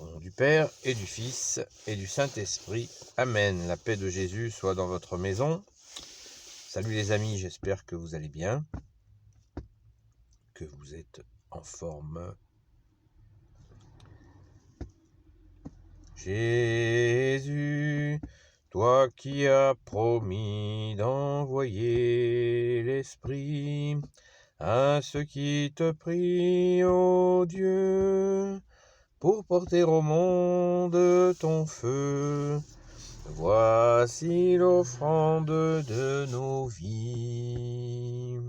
Au nom du Père, et du Fils, et du Saint-Esprit. Amen. La paix de Jésus soit dans votre maison. Salut les amis, j'espère que vous allez bien, que vous êtes en forme. Jésus, toi qui as promis d'envoyer l'Esprit à ceux qui te prient, ô Dieu, pour porter au monde ton feu. Voici l'offrande de nos vies.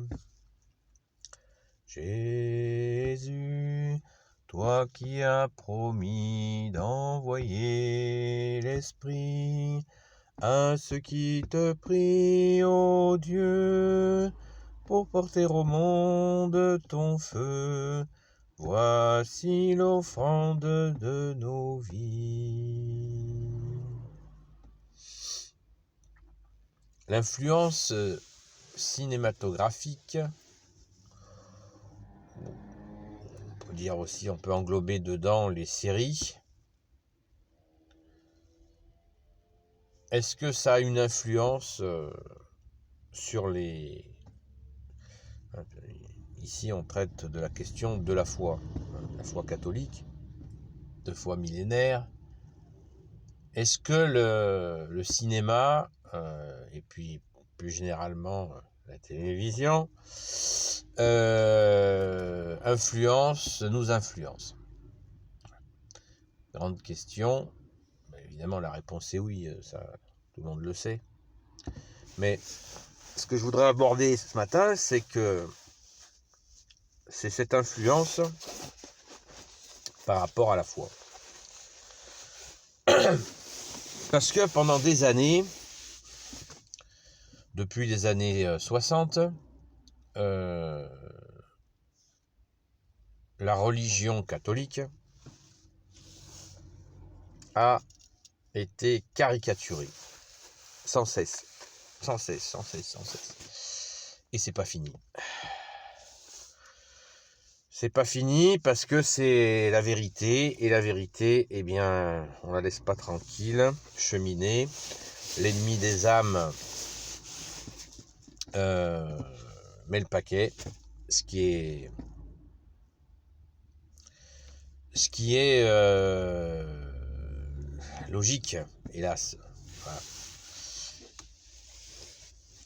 Jésus, toi qui as promis d'envoyer l'Esprit à ceux qui te prient, ô Dieu, pour porter au monde ton feu. Voici l'offrande de nos vies. L'influence cinématographique, on peut dire aussi, on peut englober dedans les séries. Est-ce que ça a une influence sur les... Ici, on traite de la question de la foi catholique, de foi millénaire. Est-ce que le cinéma, et puis plus généralement la télévision, nous influence? Grande question. Évidemment, la réponse est oui, ça, tout le monde le sait. Mais ce que je voudrais aborder ce matin, c'est que c'est cette influence par rapport à la foi. Parce que pendant des années, depuis les années 60, la religion catholique a été caricaturée sans cesse. Et c'est pas fini. C'est pas fini parce que c'est la vérité, et la vérité, eh bien, on la laisse pas tranquille, cheminer. L'ennemi des âmes met le paquet, ce qui est logique, hélas. Voilà.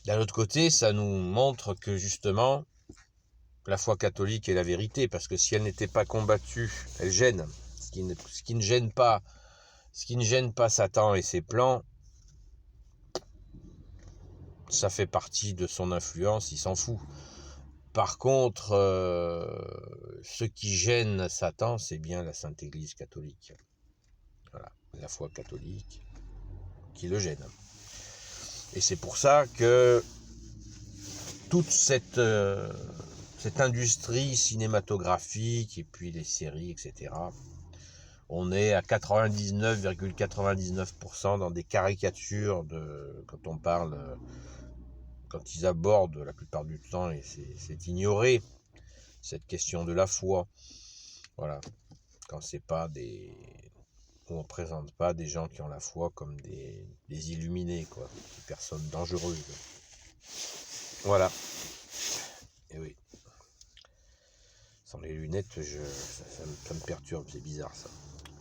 D'un autre côté, ça nous montre que justement, la foi catholique est la vérité, parce que si elle n'était pas combattue, elle gêne. Ce qui ne gêne pas Satan et ses plans, ça fait partie de son influence, il s'en fout. Par contre, ce qui gêne Satan, c'est bien la Sainte Église catholique. Voilà, la foi catholique qui le gêne. Et c'est pour ça que toute cette industrie cinématographique, et puis les séries, etc., on est à 99,99% dans des caricatures quand on parle, quand ils abordent la plupart du temps, et c'est ignoré, cette question de la foi. Voilà. Quand c'est pas où on présente pas des gens qui ont la foi comme des illuminés, quoi, des personnes dangereuses. Voilà. Et oui. Sans les lunettes, ça me perturbe, c'est bizarre ça.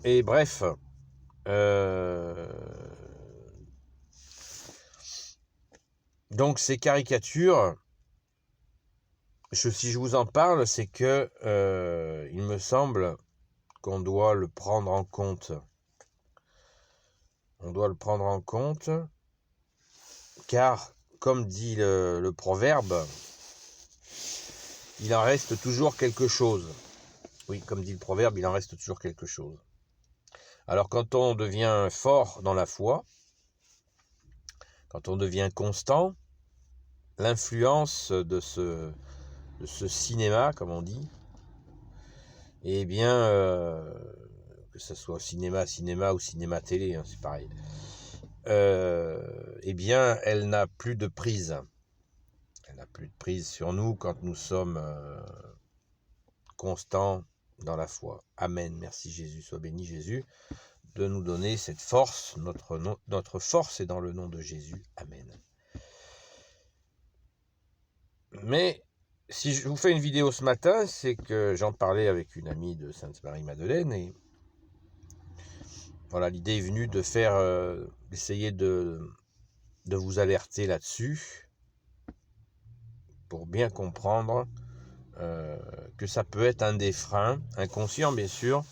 Et bref, donc ces caricatures, si je vous en parle, c'est que il me semble qu'on doit le prendre en compte. On doit le prendre en compte, car, comme dit le proverbe, il en reste toujours quelque chose. Oui, comme dit le proverbe, il en reste toujours quelque chose. Alors quand on devient fort dans la foi, quand on devient constant, l'influence de ce cinéma, comme on dit, eh bien, que ce soit cinéma ou cinéma-télé, hein, c'est pareil, eh bien, elle n'a plus de prise. Elle n'a plus de prise sur nous quand nous sommes constants dans la foi. Amen. Merci Jésus. Sois béni Jésus de nous donner cette force. Notre force est dans le nom de Jésus. Amen. Mais si je vous fais une vidéo ce matin, c'est que j'en parlais avec une amie de Sainte-Marie-Madeleine et voilà, l'idée est venue de faire, d'essayer de vous alerter là-dessus pour bien comprendre que ça peut être un des freins, inconscient bien sûr,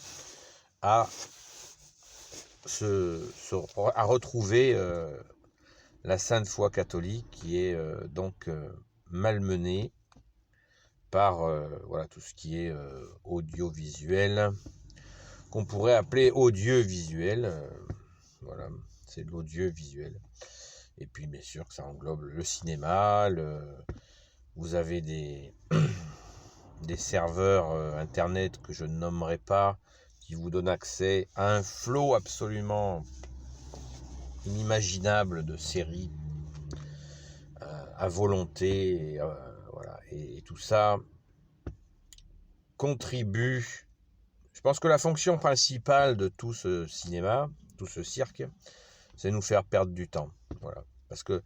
à retrouver la sainte foi catholique qui est donc malmenée par voilà, tout ce qui est audiovisuel, qu'on pourrait appeler audiovisuel. Voilà, c'est de l'audiovisuel. Et puis bien sûr que ça englobe le cinéma, vous avez des serveurs internet que je ne nommerai pas, qui vous donnent accès à un flot absolument inimaginable de séries à volonté, et, voilà. Et tout ça contribue. Je pense que la fonction principale de tout ce cinéma, tout ce cirque, c'est nous faire perdre du temps. Voilà. Parce que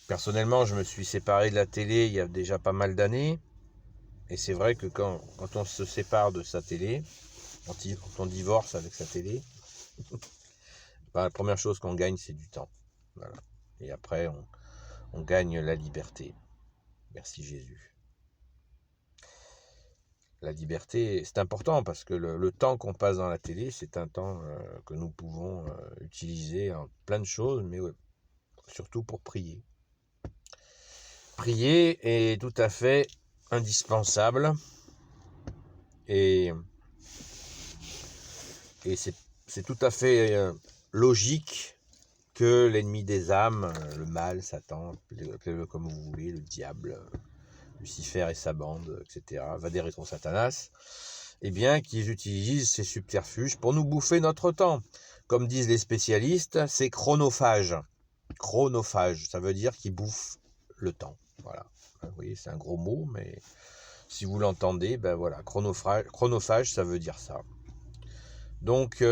personnellement, je me suis séparé de la télé il y a déjà pas mal d'années. Et c'est vrai que quand on se sépare de sa télé, quand on divorce avec sa télé, ben, la première chose qu'on gagne, c'est du temps. Voilà. Et après, on gagne la liberté. Merci Jésus. La liberté, c'est important parce que le temps qu'on passe dans la télé, c'est un temps que nous pouvons utiliser en plein de choses, mais surtout pour prier. Prier est tout à fait indispensable et c'est tout à fait logique que l'ennemi des âmes, le mal, Satan, appelez-le comme vous voulez, le diable, Lucifer et sa bande, etc., va des rétro-satanas, eh bien, qu'ils utilisent ces subterfuges pour nous bouffer notre temps. Comme disent les spécialistes, c'est chronophage. Chronophage, ça veut dire qu'ils bouffent le temps. Voilà. Vous voyez, c'est un gros mot, mais si vous l'entendez, ben voilà, chronophage, ça veut dire ça. Donc,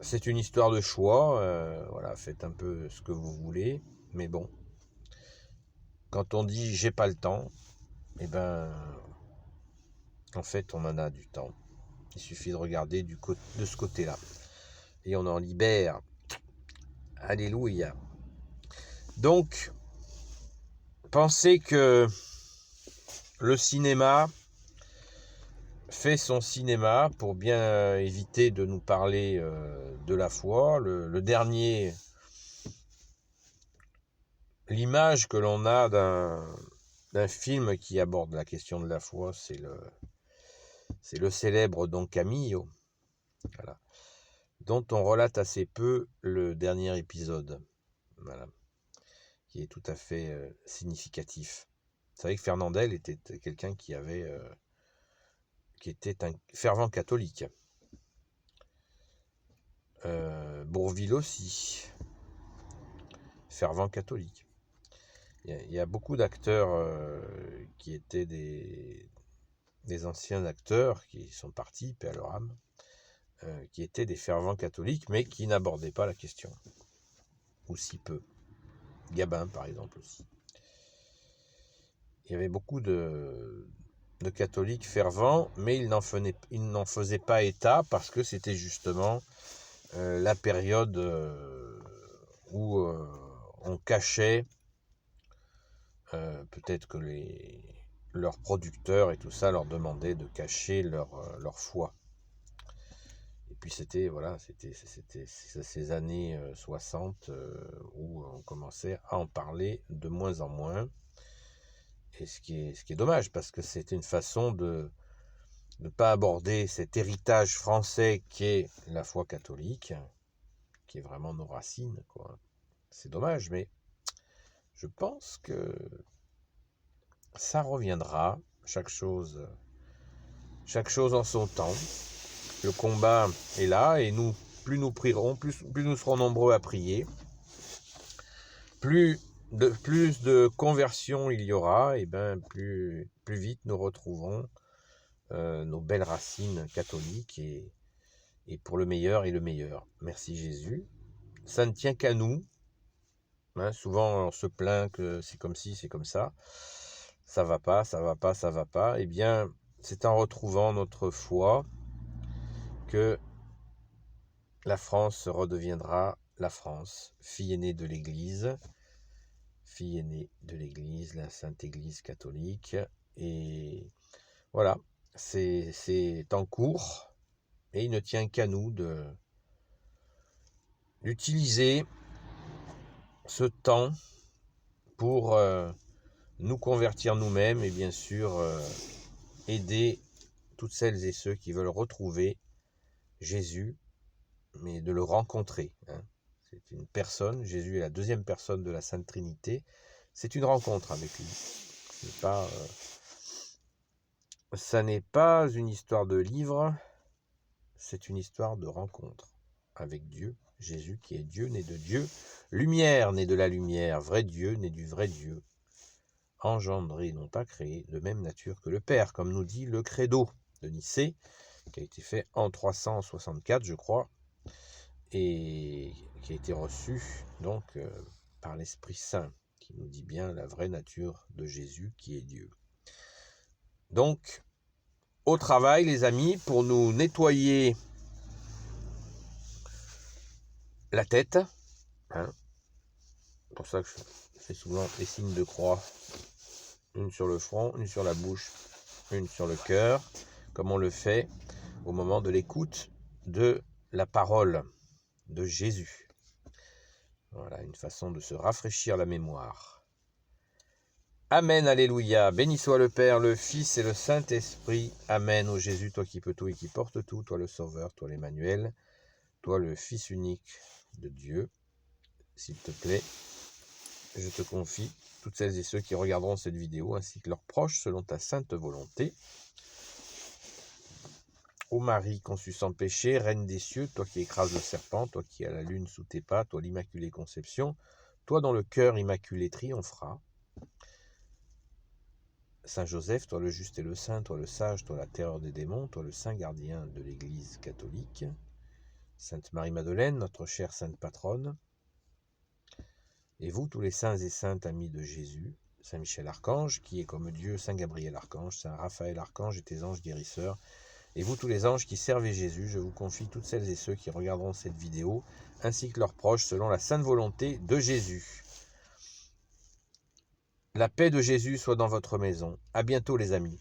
c'est une histoire de choix. Voilà, faites un peu ce que vous voulez, mais bon. Quand on dit j'ai pas le temps, eh ben, en fait, on en a du temps. Il suffit de regarder de ce côté-là. Et on en libère. Alléluia. Donc, pensez que le cinéma fait son cinéma pour bien éviter de nous parler de la foi. Le dernier, l'image que l'on a d'un film qui aborde la question de la foi, c'est le célèbre Don Camillo, voilà, dont on relate assez peu le dernier épisode, voilà, qui est tout à fait significatif. Vous savez que Fernandel était quelqu'un qui était un fervent catholique. Bourvil aussi, fervent catholique. Il y a beaucoup d'acteurs qui étaient des anciens acteurs qui sont partis, paix à leur âme, qui étaient des fervents catholiques, mais qui n'abordaient pas la question, ou si peu. Gabin, par exemple, aussi. Il y avait beaucoup de catholiques fervents, mais ils n'en faisaient pas état parce que c'était justement la période où on cachait, peut-être que leurs producteurs et tout ça leur demandaient de cacher leur foi. Et puis c'était ces années 60 où on commençait à en parler de moins en moins. Et ce qui est dommage, parce que c'est une façon de ne pas aborder cet héritage français qui est la foi catholique, qui est vraiment nos racines, quoi. C'est dommage, mais je pense que ça reviendra, chaque chose en son temps. Le combat est là, et plus nous prierons, plus nous serons nombreux à prier, plus plus de conversions il y aura, et ben plus vite nous retrouvons nos belles racines catholiques, et pour le meilleur et le meilleur. Merci Jésus. Ça ne tient qu'à nous. Hein, souvent on se plaint que c'est comme ci, c'est comme ça. Ça va pas, ça va pas, ça va pas. Eh bien, c'est en retrouvant notre foi que la France redeviendra la France, fille aînée de l'Église, la Sainte Église catholique. Et voilà, c'est en cours, et il ne tient qu'à nous d'utiliser ce temps pour nous convertir nous-mêmes, et bien sûr aider toutes celles et ceux qui veulent retrouver Jésus, mais de le rencontrer. Hein. C'est une personne, Jésus est la deuxième personne de la Sainte Trinité, c'est une rencontre avec lui. Ça n'est pas une histoire de livre, c'est une histoire de rencontre avec Dieu, Jésus qui est Dieu, né de Dieu, lumière, né de la lumière, vrai Dieu, né du vrai Dieu, engendré, non pas créé, de même nature que le Père, comme nous dit le credo de Nicée, qui a été fait en 364, je crois, et qui a été reçu donc par l'Esprit Saint, qui nous dit bien la vraie nature de Jésus qui est Dieu. Donc, au travail, les amis, pour nous nettoyer la tête. Hein. C'est pour ça que je fais souvent les signes de croix. Une sur le front, une sur la bouche, une sur le cœur, comme on le fait au moment de l'écoute de la parole de Jésus. Voilà, une façon de se rafraîchir la mémoire. Amen, alléluia. Béni soit le Père, le Fils et le Saint-Esprit. Amen, ô Jésus, toi qui peux tout et qui porte tout, toi le Sauveur, toi l'Emmanuel, toi le Fils unique de Dieu. S'il te plaît, je te confie toutes celles et ceux qui regarderont cette vidéo, ainsi que leurs proches, selon ta sainte volonté. Ô Marie, conçue sans péché, Reine des cieux, toi qui écrases le serpent, toi qui as la lune sous tes pas, toi l'Immaculée Conception, toi dont le cœur immaculé triomphera. Saint Joseph, toi le juste et le saint, toi le sage, toi la terreur des démons, toi le saint gardien de l'Église catholique. Sainte Marie-Madeleine, notre chère sainte patronne. Et vous, tous les saints et saintes amis de Jésus, Saint Michel Archange, qui est comme Dieu, Saint Gabriel Archange, Saint Raphaël Archange et tes anges guérisseurs. Et vous, tous les anges qui servez Jésus, je vous confie toutes celles et ceux qui regarderont cette vidéo, ainsi que leurs proches, selon la sainte volonté de Jésus. La paix de Jésus soit dans votre maison. À bientôt les amis.